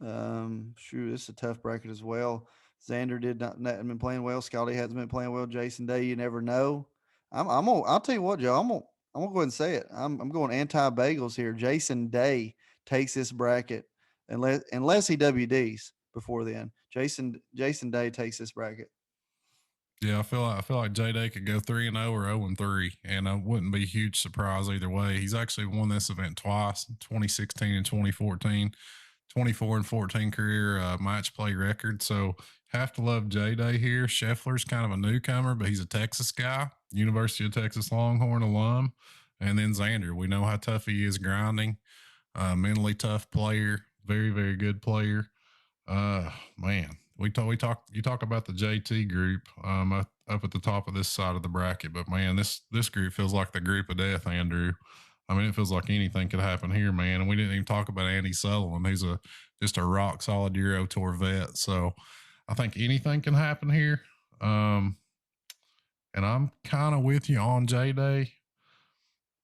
This is a tough bracket as well. Xander not been playing well. Scotty hasn't been playing well. Jason Day, you never know. I'll tell you what, Joe. I'm gonna go ahead and say it. I'm going anti-bagels here. Jason Day takes this bracket unless he WDs before then. Jason Day takes this bracket. Yeah, I feel like J Day could go 3-0 or 0-3, and it wouldn't be a huge surprise either way. He's actually won this event twice, 2016 and 2014. 24-14 career match play record. So have to love J Day here. Scheffler's kind of a newcomer, but he's a Texas guy, University of Texas Longhorn alum. And then Xander, we know how tough he is grinding, mentally tough player, very, very good player. Man, you talk about the JT group up at the top of this side of the bracket, but man, this group feels like the group of death, Andrew. I mean, it feels like anything could happen here, man. And we didn't even talk about Andy Sullivan, who's just a rock solid Euro Tour vet. So I think anything can happen here. And I'm kind of with you on J Day,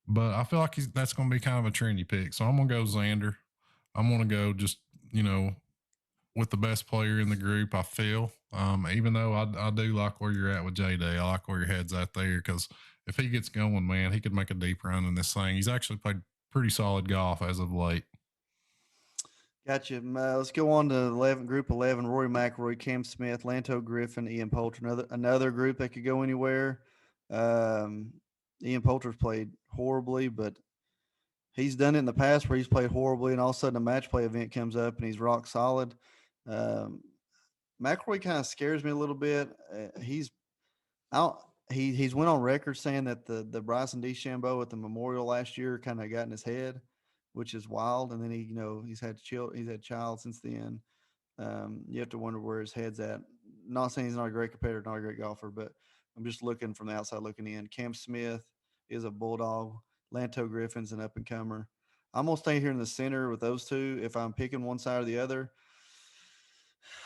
but I feel like that's going to be kind of a trendy pick. So I'm going to go Xander. I'm going to go just, with the best player in the group, I feel. Even though I do like where you're at with J Day, I like where your head's at there because if he gets going, man, he could make a deep run in this thing. He's actually played pretty solid golf as of late. Gotcha. Let's go on to Group 11. Rory McIlroy, Cam Smith, Lanto Griffin, Ian Poulter. Another group that could go anywhere. Ian Poulter's played horribly, but he's done it in the past where he's played horribly, and all of a sudden a match play event comes up and he's rock solid. McIlroy kind of scares me a little bit. He's went on record saying that the Bryson DeChambeau at the Memorial last year kind of got in his head, which is wild. And then he's had child since then. You have to wonder where his head's at. Not saying he's not a great competitor, not a great golfer, but I'm just looking from the outside looking in. Cam Smith is a bulldog. Lanto Griffin's an up and comer. I'm gonna stay here in the center with those two. If I'm picking one side or the other,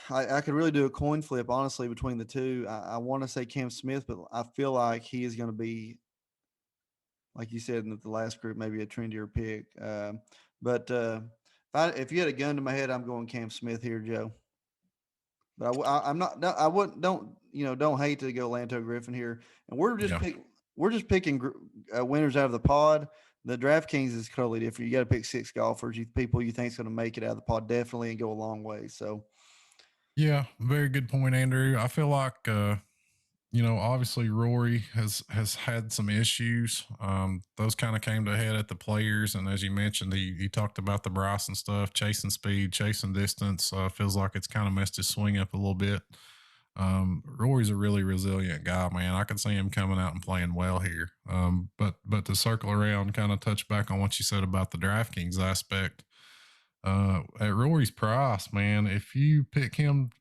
I could really do a coin flip, honestly, between the two. I want to say Cam Smith, but I feel like he is going to be, like you said in the last group, maybe a trendier pick. But if you had a gun to my head, I'm going Cam Smith here, Joe. But I'm not. I wouldn't. Don't hate to go Lanto Griffin here, and we're just picking winners out of the pod. The DraftKings is totally different. You got to pick 6 golfers, people you think is going to make it out of the pod definitely and go a long way. So. Yeah, very good point, Andrew. I feel like, obviously Rory has had some issues. Those kind of came to a head at the Players. And as you mentioned, he talked about the Bryson stuff, chasing speed, chasing distance. Feels like it's kind of messed his swing up a little bit. Rory's a really resilient guy, man. I can see him coming out and playing well here. But to circle around, kind of touch back on what you said about the DraftKings aspect, at Rory's price, man, if you're picking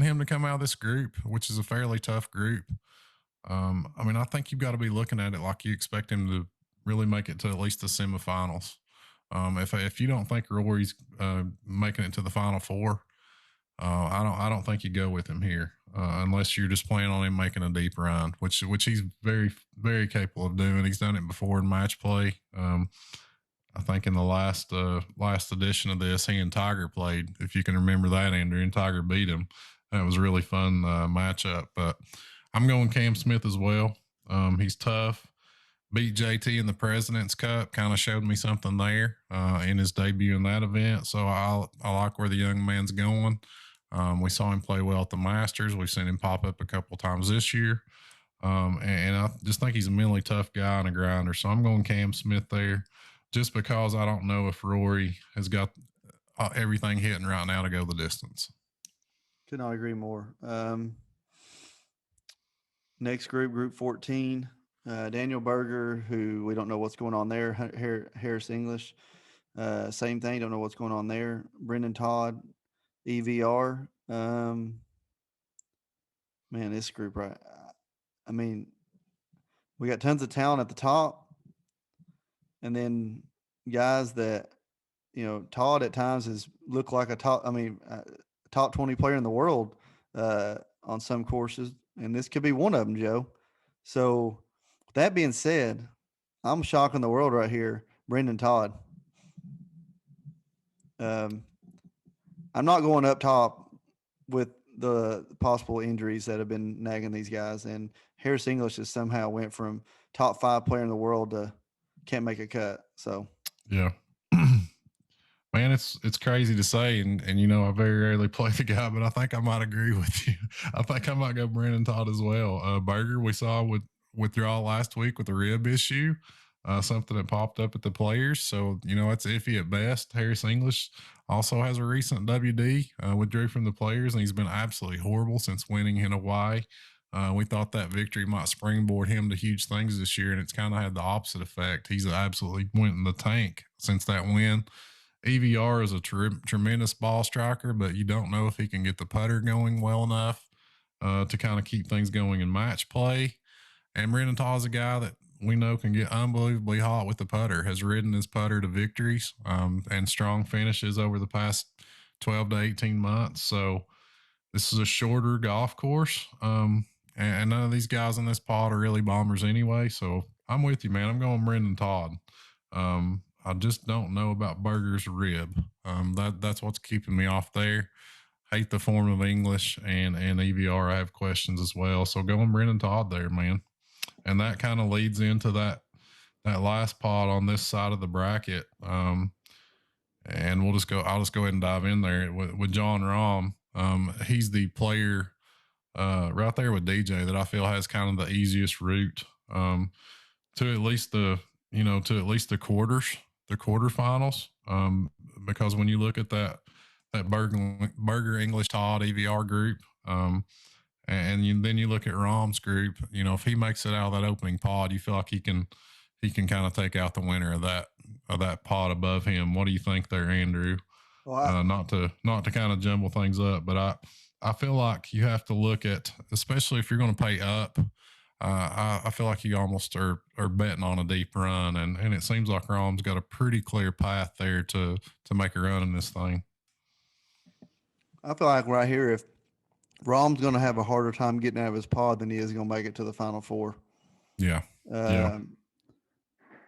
him to come out of this group, which is a fairly tough group, I think you've got to be looking at it like you expect him to really make it to at least the semifinals. If you don't think Rory's making it to the Final Four, I don't think you go with him here unless you're just planning on him making a deep run, which he's very, very capable of doing. He's done it before in match play. I think in the last edition of this, he and Tiger played. If you can remember that, Andrew, and Tiger beat him. That was a really fun matchup. But I'm going Cam Smith as well. He's tough. Beat JT in the President's Cup. Kind of showed me something there in his debut in that event. So I like where the young man's going. We saw him play well at the Masters. We've seen him pop up a couple times this year. And I just think he's a mentally tough guy and a grinder. So I'm going Cam Smith there just because I don't know if Rory has got everything hitting right now to go the distance. Could not agree more. Next group 14, Daniel Berger, who we don't know what's going on there. Harris English, same thing. Don't know what's going on there. Brendan Todd, EVR. Man, this group, right? I mean, we got tons of talent at the top, and then guys that, Todd at times has looked like a top 20 player in the world on some courses, and this could be one of them, Joe. So, with that being said, I'm shocking the world right here, Brendan Todd. I'm not going up top with the possible injuries that have been nagging these guys, and Harris English has somehow went from top 5 player in the world to can't make a cut. So, yeah. Man, it's crazy to say, and I very rarely play the guy, but I think I might agree with you. I think I might go Brandon Todd as well. Berger, we saw withdraw last week with a rib issue, something that popped up at the Players. So it's iffy at best. Harris English also has a recent WD, withdrew from the Players, and he's been absolutely horrible since winning in Hawaii. We thought that victory might springboard him to huge things this year, and it's kind of had the opposite effect. He's absolutely went in the tank since that win. EVR is a tremendous ball striker, but you don't know if he can get the putter going well enough to kind of keep things going in match play. And Brendan Todd is a guy that we know can get unbelievably hot with the putter, has ridden his putter to victories and strong finishes over the past 12 to 18 months. So, this is a shorter golf course. And none of these guys in this pod are really bombers anyway. So I'm with you, man. I'm going Brendan Todd. I just don't know about Berger's rib. That's what's keeping me off there. Hate the form of English and EVR. I have questions as well. So going Brendan Todd there, man. And that kind of leads into that last pod on this side of the bracket. And I'll just go ahead and dive in there with John Rahm. He's the player right there with DJ that I feel has kind of the easiest route to at least the quarterfinals. Because when you look at that Burger English Todd EVR group, and then you look at Rahm's group, if he makes it out of that opening pod, you feel like he can kind of take out the winner of that pod above him. What do you think there, Andrew? Well, Not to kind of jumble things up, but I feel like you have to look at, especially if you're going to pay up. I feel like you almost are betting on a deep run, and it seems like Rahm's got a pretty clear path there to make a run in this thing. I feel like right here, if Rahm's going to have a harder time getting out of his pod than he is going to make it to the Final Four. Yeah.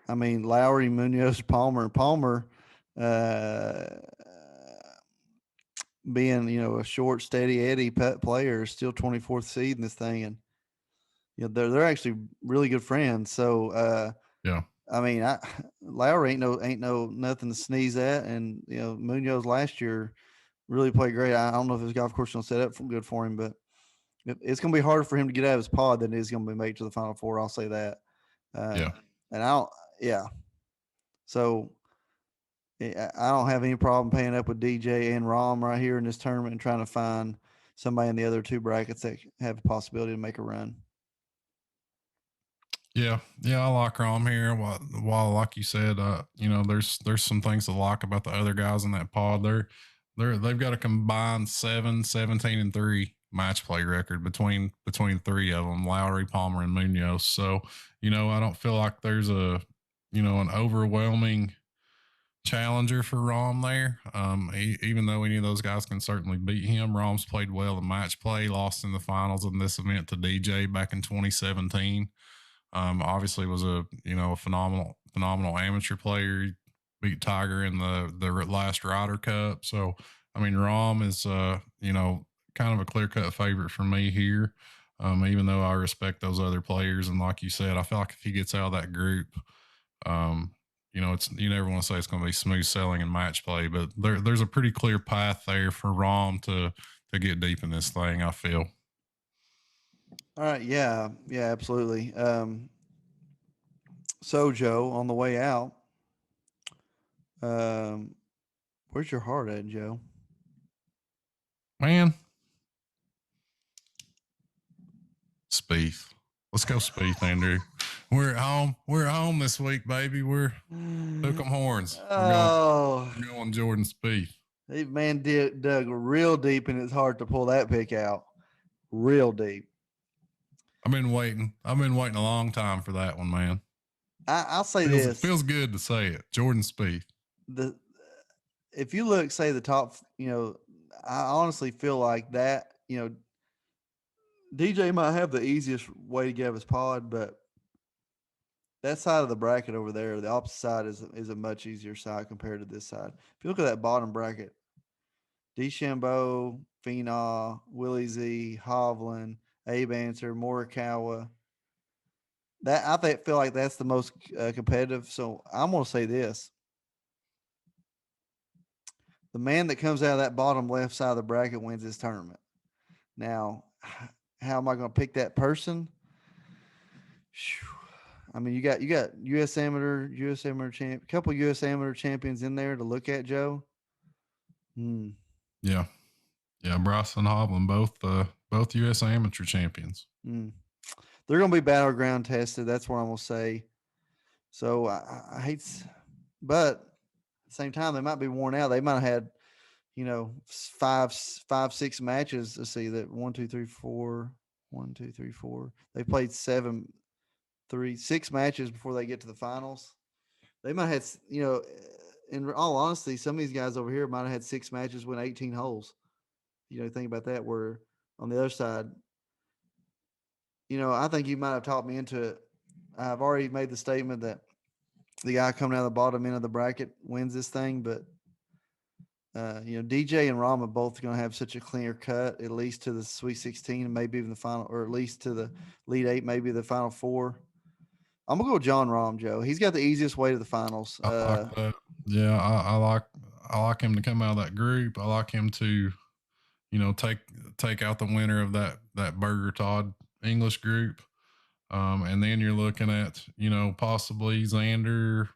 I mean, Lowry, Munoz, Palmer, being, a short, steady Eddie player, still 24th seed in this thing. And, they're actually really good friends. So, yeah. I mean, Lowry ain't no nothing to sneeze at. And, Munoz last year really played great. I don't know if his golf course is going to set up good for him, but it's going to be harder for him to get out of his pod than it is going to be made to the Final Four. I'll say that. Yeah. And so I don't have any problem paying up with DJ and Rahm right here in this tournament and trying to find somebody in the other two brackets that have a possibility to make a run. Yeah, I like Rahm here. While like you said, there's some things to like about the other guys in that pod. They've got a combined 7, 17, and 3 match play record between three of them, Lowry, Palmer, and Munoz. So, I don't feel like there's an overwhelming challenger for Rahm there. Even though any of those guys can certainly beat him, Rahm's played well in match play, lost in the finals in this event to DJ back in 2017. Obviously was a phenomenal amateur player. He beat Tiger in the last Ryder Cup. So I mean, Rahm is kind of a clear cut favorite for me here. Even though I respect those other players, and like you said, I feel like if he gets out of that group, you never want to say it's going to be smooth sailing in match play, but there's a pretty clear path there for Rahm to get deep in this thing, I feel. All right. Yeah, absolutely. So Joe, on the way out, where's your heart at, Joe? Man, Spieth. Let's go Spieth, Andrew. We're at home. We're at home this week, baby. We're hook 'em horns. We're going Jordan Spieth. He dug real deep in his heart to pull that pick out. Real deep. I've been waiting a long time for that one, man. I'll say this. It feels good to say it. Jordan Spieth. If you look, say the top, I honestly feel like that, DJ might have the easiest way to get out of his pod, but that side of the bracket over there, the opposite side is a much easier side compared to this side. If you look at that bottom bracket, DeChambeau, Finau, Willie Z, Hovland, Abe Answer, Morikawa. That I feel like that's the most competitive. So I'm going to say this: the man that comes out of that bottom left side of the bracket wins this tournament. Now, how am I going to pick that person? I mean, you got U.S. Amateur champ, a couple U.S. Amateur champions in there to look at, Joe. Yeah, Bryce and Hovland, both U.S. Amateur champions. They're going to be battleground tested. That's what I'm going to say. So I hate, but at the same time, they might be worn out. They might have had, 5, 6 matches. Let's see that 1, 2, 3, 4. They played 6 matches before they get to the finals. They might have, in all honesty, some of these guys over here might have had 6 matches, win 18 holes. Think about that. Where on the other side, I think you might have talked me into it. I've already made the statement that the guy coming out of the bottom end of the bracket wins this thing, but DJ and Rahm are both going to have such a clear cut, at least to the Sweet 16 and maybe even the final, or at least to the lead 8, maybe the final 4. I'm gonna go with John Rahm, Joe. He's got the easiest way to the finals. I like that. Yeah, I like him to come out of that group. I like him to, take out the winner of that Burger Todd English group. And then you're looking at, possibly Xander,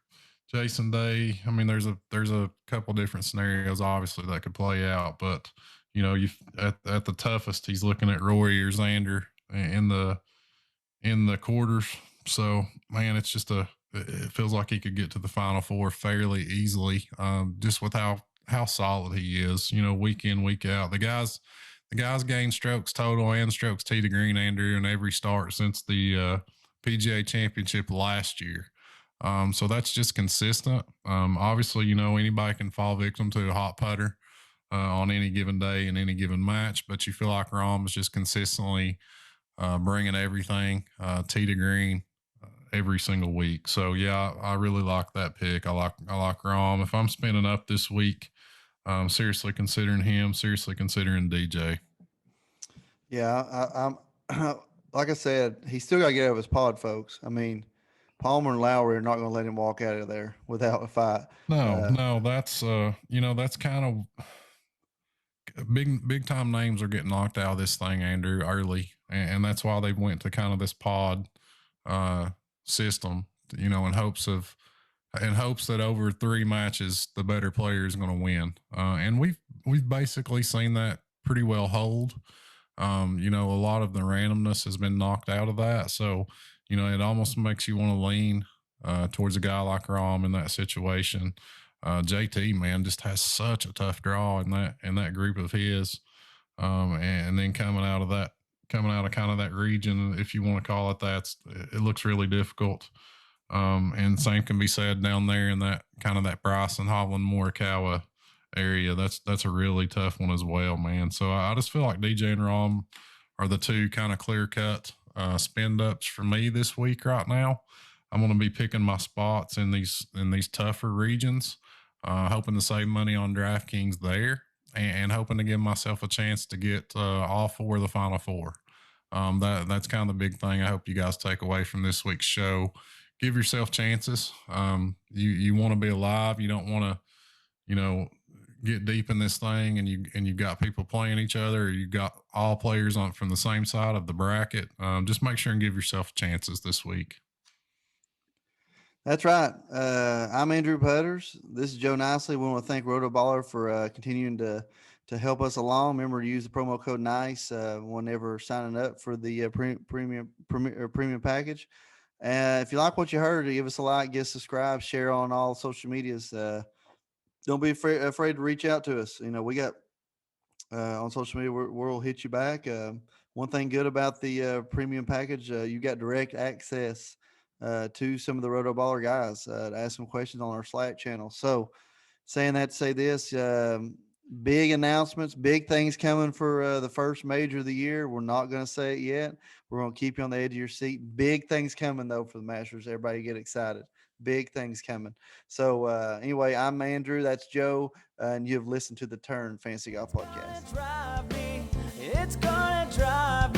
Jason Day. I mean, there's a couple different scenarios obviously that could play out, but you at the toughest, he's looking at Rory or Xander in the quarters. So man, it's just it feels like he could get to the final 4 fairly easily, just with how solid he is, week in, week out. The guys gained strokes total and strokes tee to green, Andrew, in every start since the PGA Championship last year. So that's just consistent. Obviously, anybody can fall victim to a hot putter on any given day in any given match, but you feel like Rahm is just consistently bringing everything tee to green every single week. So yeah, I really like that pick. I like Rahm. If I'm spending up this week, seriously considering him, seriously considering DJ. Yeah, I'm like I said, he's still got to get out of his pod, folks. I mean, Palmer and Lowry are not going to let him walk out of there without a fight. No, that's that's kind of big time names are getting knocked out of this thing, Andrew, early, and that's why they went to kind of this pod system, in hopes that over 3 matches the better player is going to win. And we've basically seen that pretty well hold. A lot of the randomness has been knocked out of that, so it almost makes you want to lean towards a guy like Rahm in that situation. JT, man, just has such a tough draw in that group of his, and then coming out of kind of that region, if you want to call it that, it looks really difficult. And same can be said down there in that kind of that Bryson, Holland, Morikawa area. That's a really tough one as well, man. So I just feel like DJ and Rahm are the 2 kind of clear cut spend ups for me this week right now. I'm going to be picking my spots in these tougher regions, hoping to save money on DraftKings there, and hoping to give myself a chance to get all 4 of the final 4. That's kind of the big thing I hope you guys take away from this week's show. Give yourself chances. You want to be alive. You don't want to, get deep in this thing and you got people playing each other, or you got all players on from the same side of the bracket. Just make sure and give yourself chances this week. That's right. I'm Andrew Putters. This is Joe Nicely. We want to thank Rotoballer for continuing to help us along. Remember to use the promo code NICE whenever signing up for the premium package. If you like what you heard, give us a like, get subscribe, share on all social medias. Don't be afraid to reach out to us. We got on social media, we'll hit you back. One thing good about the premium package, you got direct access to some of the Rotoballer guys to ask some questions on our Slack channel. So saying that to say this, big announcements, big things coming for the first major of the year. We're not going to say it yet. We're going to keep you on the edge of your seat. Big things coming, though, for the Masters. Everybody get excited. Big things coming. So anyway, I'm Andrew. That's Joe. And you've listened to the Turn Fantasy Golf Podcast. It's gonna drive me